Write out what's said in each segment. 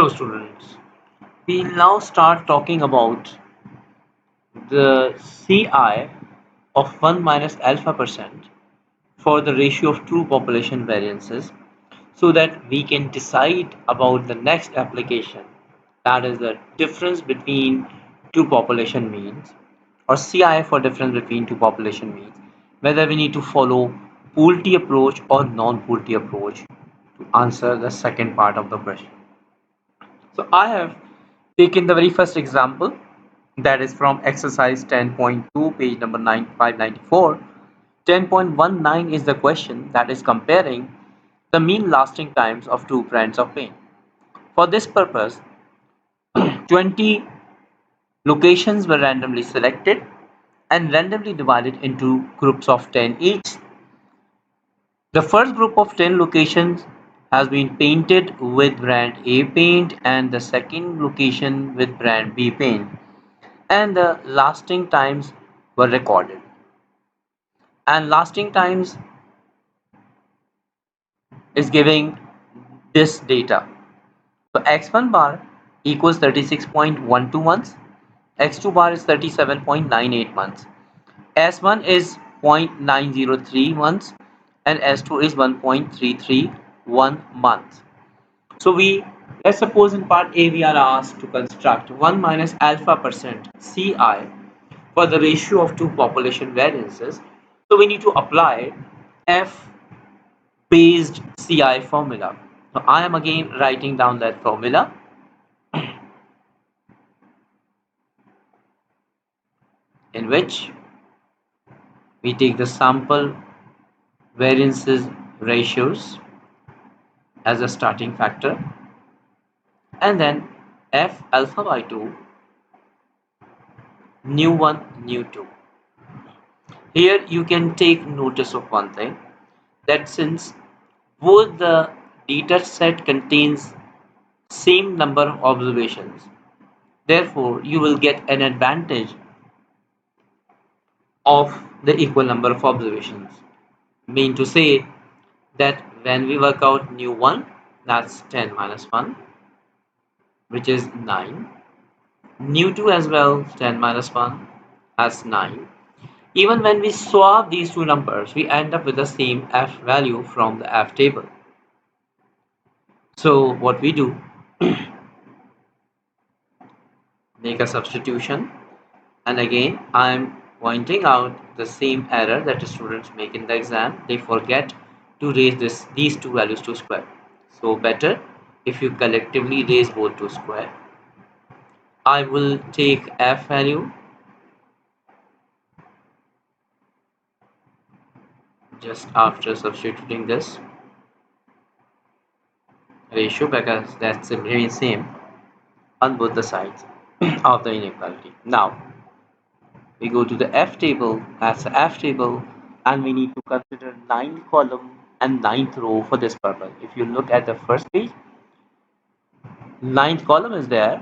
Hello students, we'll now start talking about the CI of 1 minus alpha percent for the ratio of two population variances so that we can decide about the next application, that is the difference between two population means, or CI for difference between two population means, whether we need to follow pooled approach or non-pooled approach to answer the second part of the question. So I have taken the very first example, that is from exercise 10.2, page number 594. 10.19 is the question that is comparing the mean lasting times of two brands of paint. For this purpose, 20 locations were randomly selected and randomly divided into groups of 10 each. The first group of 10 locations has been painted with brand A paint and the second location with brand B paint, and the lasting times were recorded. And lasting times is giving this data. So x1 bar equals 36.12 months, x2 bar is 37.98 months, s1 is 0.903 months, and s2 is 1.331 months. So let's suppose in part A we are asked to construct 1 minus alpha percent CI for the ratio of two population variances. So we need to apply F based CI formula. So I am again writing down that formula, in which we take the sample variances ratios as a starting factor, and then F alpha by 2 nu 1 nu 2. Here you can take notice of one thing, that since both the data set contains same number of observations, therefore you will get an advantage of the equal number of observations. Mean to say that when we work out nu 1, that's 10 minus 1, which is 9. Nu 2 as well, 10 minus 1, that's 9. Even when we swap these two numbers, we end up with the same F value from the F table. So what we do, make a substitution, and again I'm pointing out the same error that the students make in the exam. They forget to raise these two values to square. So better if you collectively raise both to square. I will take F value just after substituting this ratio, because that's the same on both the sides of the inequality. Now we go to the F table, that's the F table, and we need to consider 9th column and 9th row for this purpose. If you look at the first page, 9th column is there,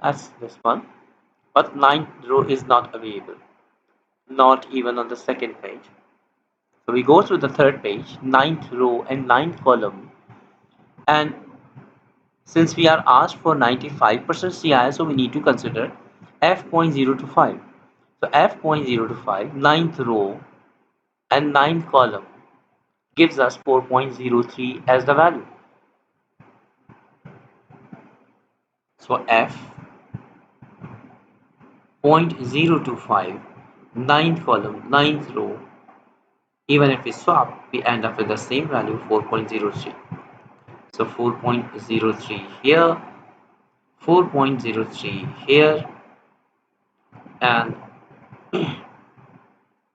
that's this one, but 9th row is not available, not even on the second page. So we go through the third page, 9th row and 9th column, and since we are asked for 95% CI, so we need to consider F.025. So F.025, 9th row and 9th column gives us 4.03 as the value. So F.025, 9th column, 9th row, even if we swap, we end up with the same value, 4.03. So 4.03 here, 4.03 here, and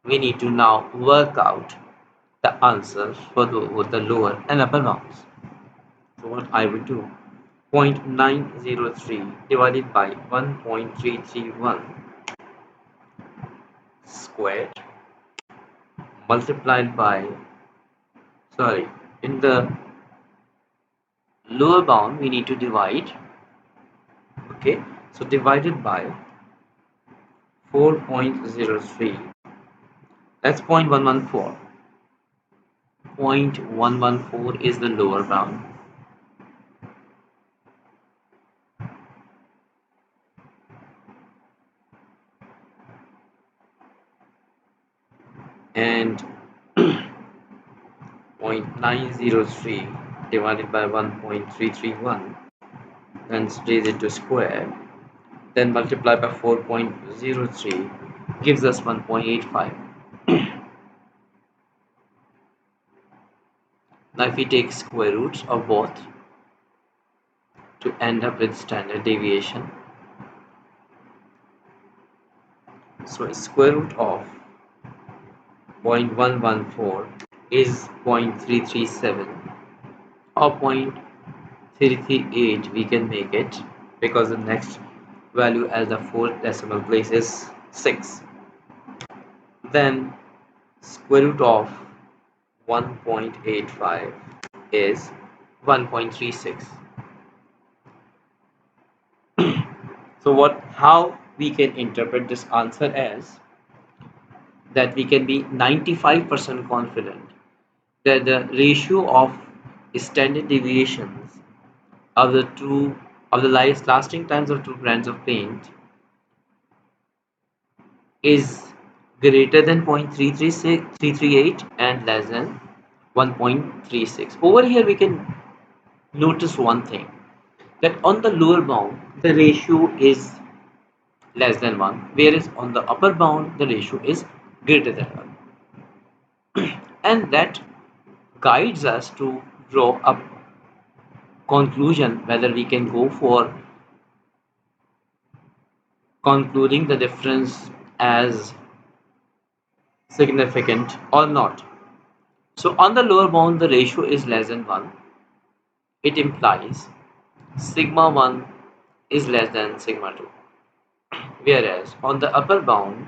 we need to now work out the answers for both the lower and upper bounds. So what I will do, 0.903 divided by 1.331 squared multiplied by, sorry, in the lower bound we need to divide, okay, so divided by 4.03, that's 0.114. 0.114 is the lower bound, and 0.903 divided by 1.331, then raise it to square, then multiply by 4.03 gives us 1.85. Now if we take square roots of both to end up with standard deviation, so square root of 0.114 is 0.337 or 0.338 we can make it, because the next value as the fourth decimal place is 6. Then square root of 1.85 is 1.36. So how we can interpret this answer as that we can be 95% confident that the ratio of standard deviations of the lasting times of two brands of paint is greater than 0.338 and less than 1.36. Over here we can notice one thing, that on the lower bound the ratio is less than 1, whereas on the upper bound the ratio is greater than 1, and that guides us to draw a conclusion whether we can go for concluding the difference as significant or not. So on the lower bound the ratio is less than 1. It implies sigma 1 is less than sigma 2, whereas on the upper bound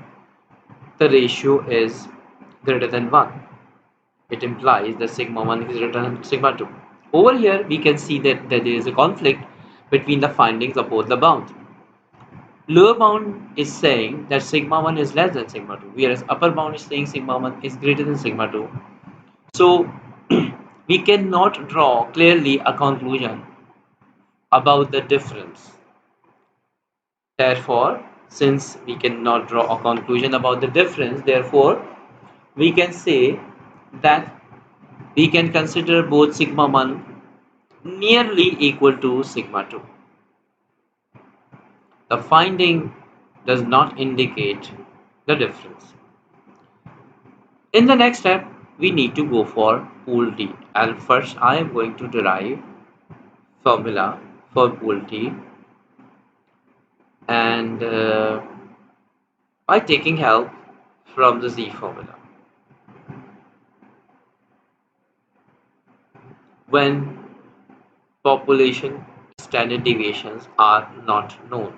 the ratio is greater than 1. It implies that sigma 1 is greater than sigma 2. Over here we can see that there is a conflict between the findings of both the bounds. Lower bound is saying that sigma 1 is less than sigma 2, whereas upper bound is saying sigma 1 is greater than sigma 2. So we cannot draw clearly a conclusion about the difference. Therefore, since we cannot draw a conclusion about the difference, therefore we can say that we can consider both sigma 1 nearly equal to sigma 2. The finding does not indicate the difference. In the next step, we need to go for pool T, and first I am going to derive formula for pool T, and by taking help from the Z formula. When population standard deviations are not known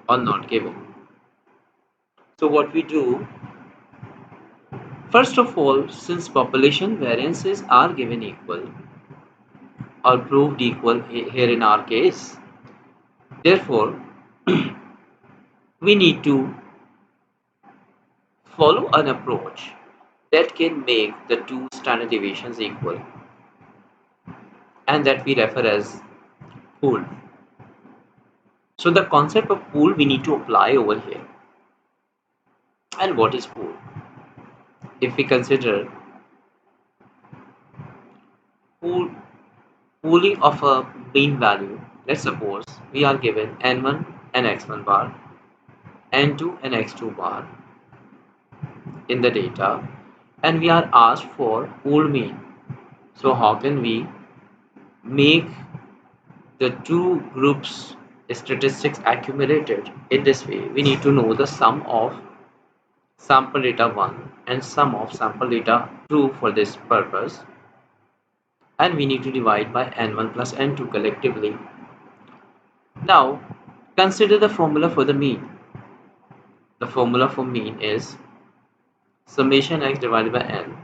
or not given. So what we do, first of all, since population variances are given equal or proved equal here in our case, therefore we need to follow an approach that can make the two standard deviations equal, and that we refer as pool. So the concept of pool we need to apply over here. And what is pool? If we consider pool, pooling of a mean value, let's suppose we are given n1 and x1 bar, n2 and x2 bar in the data, and we are asked for pool mean. So how can we make the two groups statistics accumulated? In this way, we need to know the sum of sample data 1 and sum of sample data 2 for this purpose, and we need to divide by n1 plus n2 collectively. Now consider the formula for the mean. The formula for mean is summation x divided by n,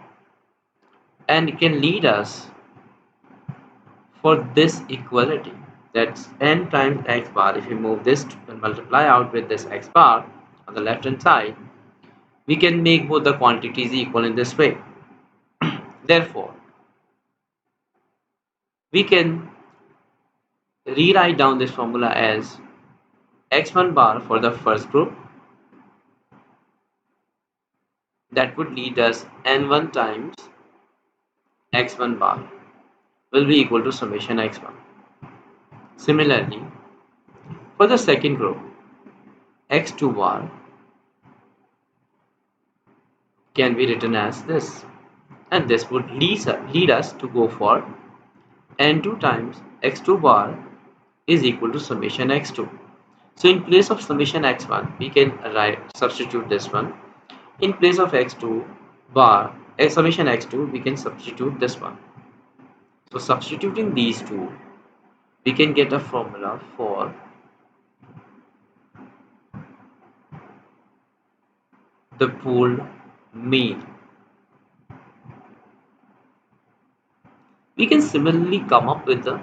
and it can lead us for this equality, that's n times x bar. If we move this and multiply out with this x bar on the left hand side, we can make both the quantities equal in this way. Therefore we can rewrite down this formula as x1 bar for the first group that would lead us n1 times x1 bar will be equal to summation x1. Similarly, for the second group, x2 bar can be written as this, and this would lead us to go for n2 times x2 bar is equal to summation x2. So in place of summation x1, we can substitute this one. In place of x2 bar, summation x2, we can substitute this one. So substituting these two, we can get a formula for the pooled mean. We can similarly come up with the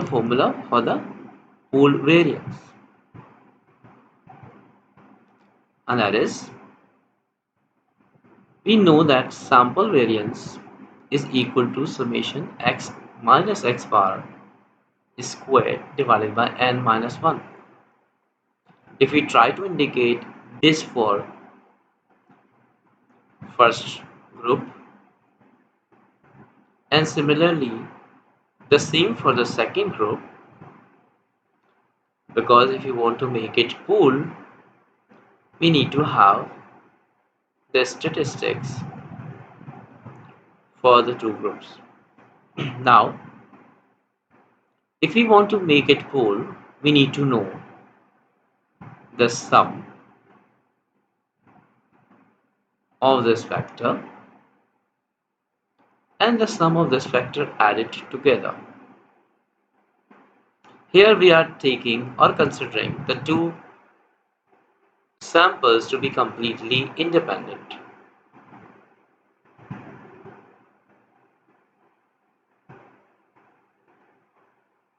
formula for the pooled variance, and that is, we know that sample variance is equal to summation x minus x bar squared divided by n minus 1. If we try to indicate this for first group, and similarly the same for the second group, because if you want to make it pool, we need to have the statistics for the two groups. Now, if we want to make it pool, we need to know the sum of this factor and the sum of this factor added together. Here we are taking or considering the two samples to be completely independent.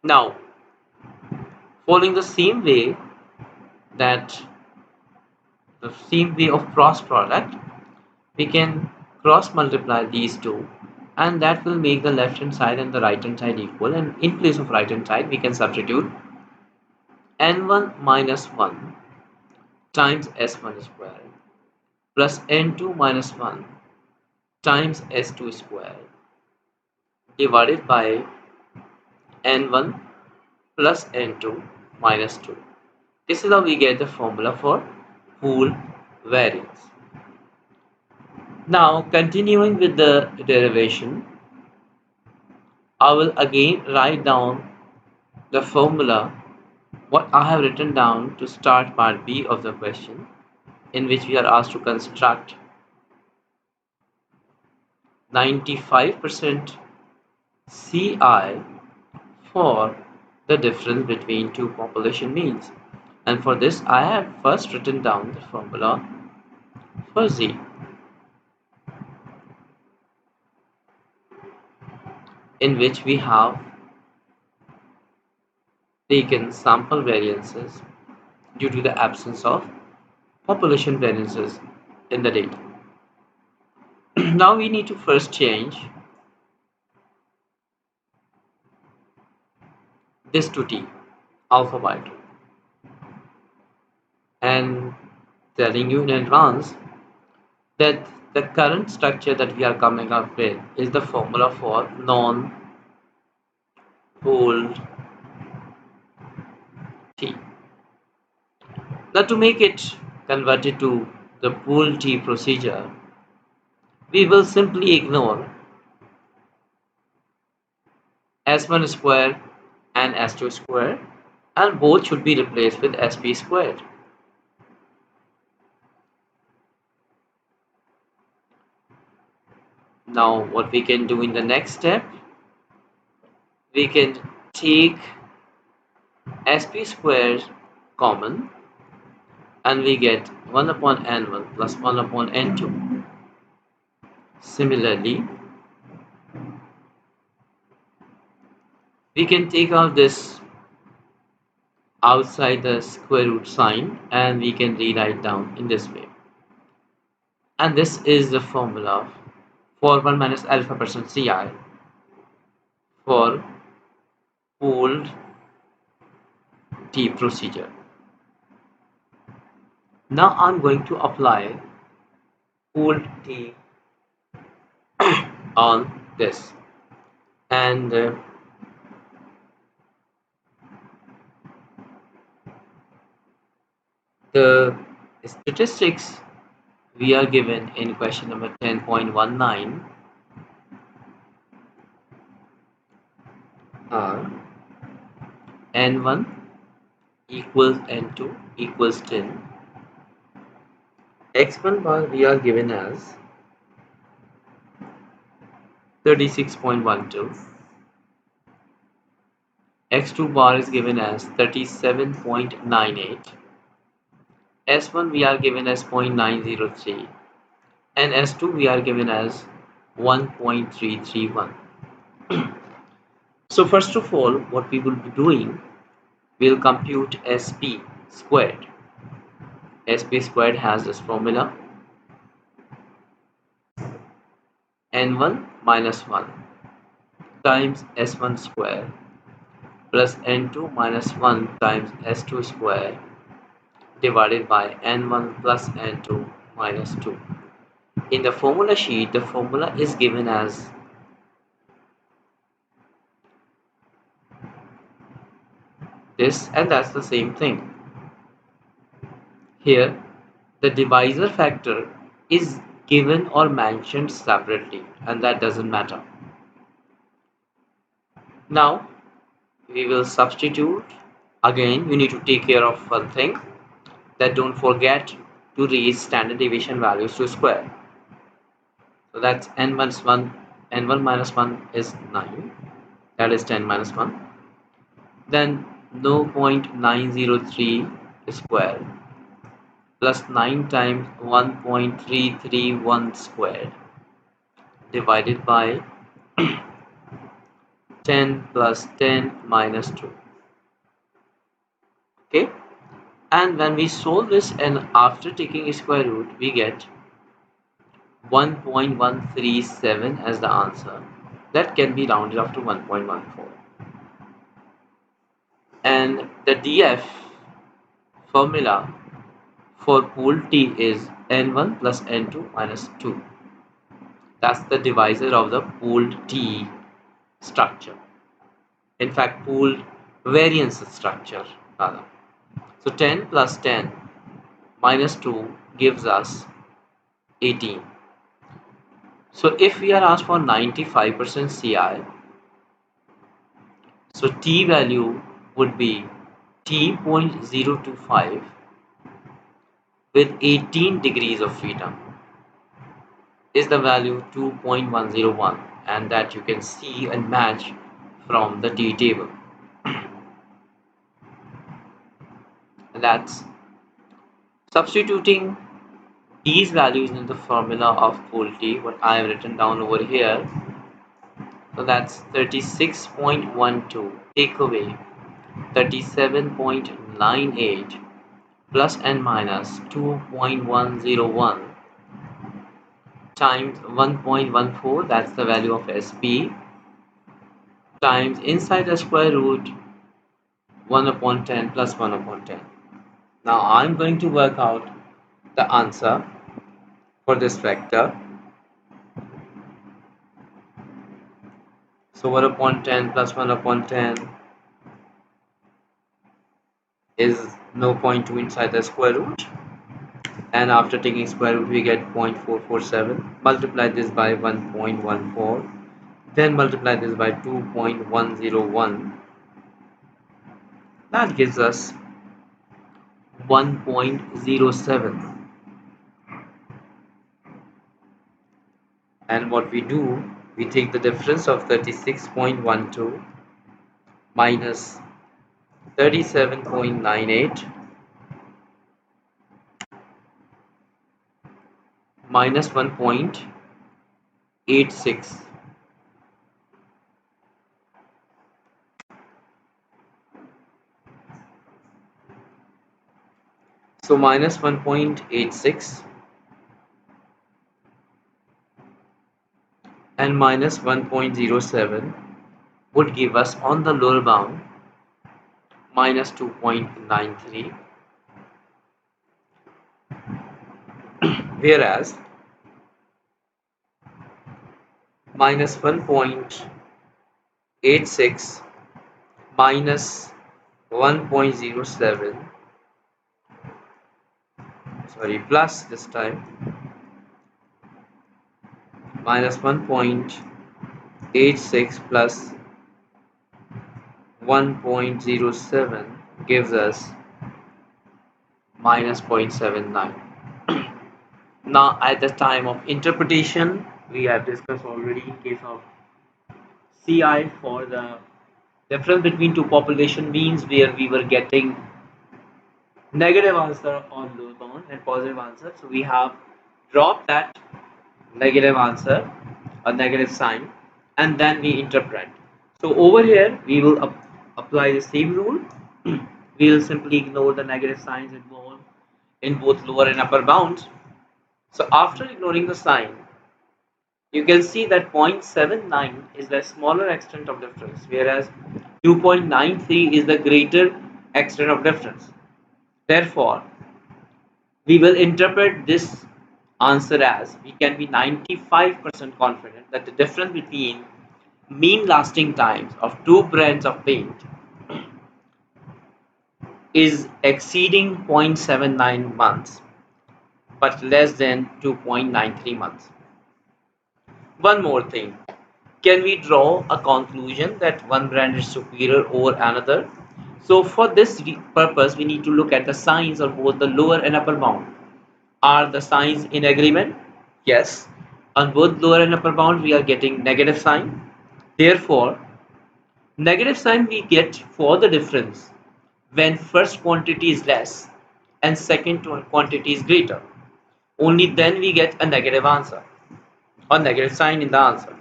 Now, following the same way of cross product, we can cross multiply these two, and that will make the left hand side and the right hand side equal, and in place of right hand side we can substitute n1 minus 1 times s1 squared plus n2 minus 1 times s2 squared divided by n1 plus n2 minus 2. This is how we get the formula for pool variance. Now, continuing with the derivation, I will again write down the formula what I have written down to start part B of the question, in which we are asked to construct 95% CI for the difference between two population means. And for this, I have first written down the formula for Z, in which we have taken sample variances due to the absence of population variances in the data. Now we need to first change this to T, alpha by 2, and telling you in advance that the current structure that we are coming up with is the formula for non-pooled T. Now to make it converted to the pooled T procedure, we will simply ignore S1 squared and S2 squared, and both should be replaced with SP squared. Now what we can do in the next step, we can take SP squared common, and we get 1 upon n1 plus 1 upon n2. Similarly, we can take out this outside the square root sign, and we can rewrite down in this way. And this is the formula for 1 minus alpha percent CI for pooled T procedure. Now I'm going to apply pooled T on this. And the statistics we are given in question number 10.19 are N1 equals N2 equals 10. X1 bar we are given as 36.12. X2 bar is given as 37.98. S1 we are given as 0.903 and S2 we are given as 1.331. So first of all, what we will be doing, we'll compute SP squared. SP squared has this formula N1 minus 1 times S1 square plus N2 minus 1 times S2 square divided by N1 plus N2 minus 2. In the formula sheet, the formula is given as this, and that's the same thing. Here, the divisor factor is given or mentioned separately, and that doesn't matter. Now, we will substitute. Again, we need to take care of one thing, that don't forget to raise standard deviation values to square. So that's n minus 1, n1 minus 1 is 9, that is 10 minus 1. Then 0.903 squared plus 9 times 1.331 squared divided by 10 plus 10 minus 2. Okay, and when we solve this and after taking square root, we get 1.137 as the answer. That can be rounded up to 1.14. And the DF formula for pool T is N1 plus N2 minus 2. That's the divisor of the pooled T structure. In fact, pooled variance structure rather. So 10 plus 10 minus 2 gives us 18. So if we are asked for 95% CI, so T value would be T.025 with 18 degrees of freedom is the value 2.101, and that you can see and match from the T table. And that's substituting these values in the formula of pool T, what I have written down over here. So that's 36.12 take away 37.98 plus and minus 2.101 times 1.14, that's the value of SP, times inside the square root 1 upon 10 plus 1 upon 10. Now I'm going to work out the answer for this vector. So 1 upon 10 plus 1 upon 10 is 0.2 inside the square root, and after taking square root we get 0.447. Multiply this by 1.14, then multiply this by 2.101. That gives us 1.07. And what we do, we take the difference of 36.12 minus 37.98 minus 1.86. So minus 1.86 and minus 1.07 would give us on the lower bound minus 2.93, whereas minus 1.86 minus 1.07, sorry, plus this time minus 1.86 plus 1.07 gives us minus 0.79. Now at the time of interpretation, we have discussed already in case of CI for the difference between two population means where we were getting negative answer on lower bound and positive answer. So we have dropped that negative answer or negative sign and then we interpret. So over here we will apply the same rule. We will simply ignore the negative signs involved in both lower and upper bounds. So after ignoring the sign, you can see that 0.79 is the smaller extent of difference, whereas 2.93 is the greater extent of difference. Therefore, we will interpret this answer as we can be 95% confident that the difference between mean lasting times of two brands of paint is exceeding 0.79 months but less than 2.93 months. One more thing. Can we draw a conclusion that one brand is superior over another? So for this purpose, we need to look at the signs of both the lower and upper bound. Are the signs in agreement? Yes. On both lower and upper bound, we are getting negative sign. Therefore, negative sign we get for the difference when first quantity is less and second quantity is greater. Only then we get a negative answer or negative sign in the answer.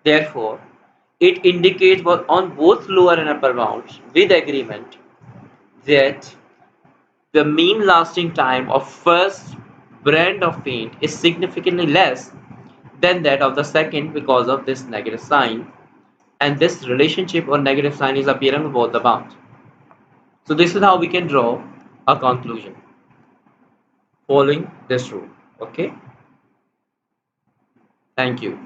Therefore, it indicates on both lower and upper bounds with agreement that the mean lasting time of first brand of paint is significantly less than that of the second because of this negative sign, and this relationship or negative sign is appearing on both the bounds. So this is how we can draw a conclusion following this rule. Okay, thank you.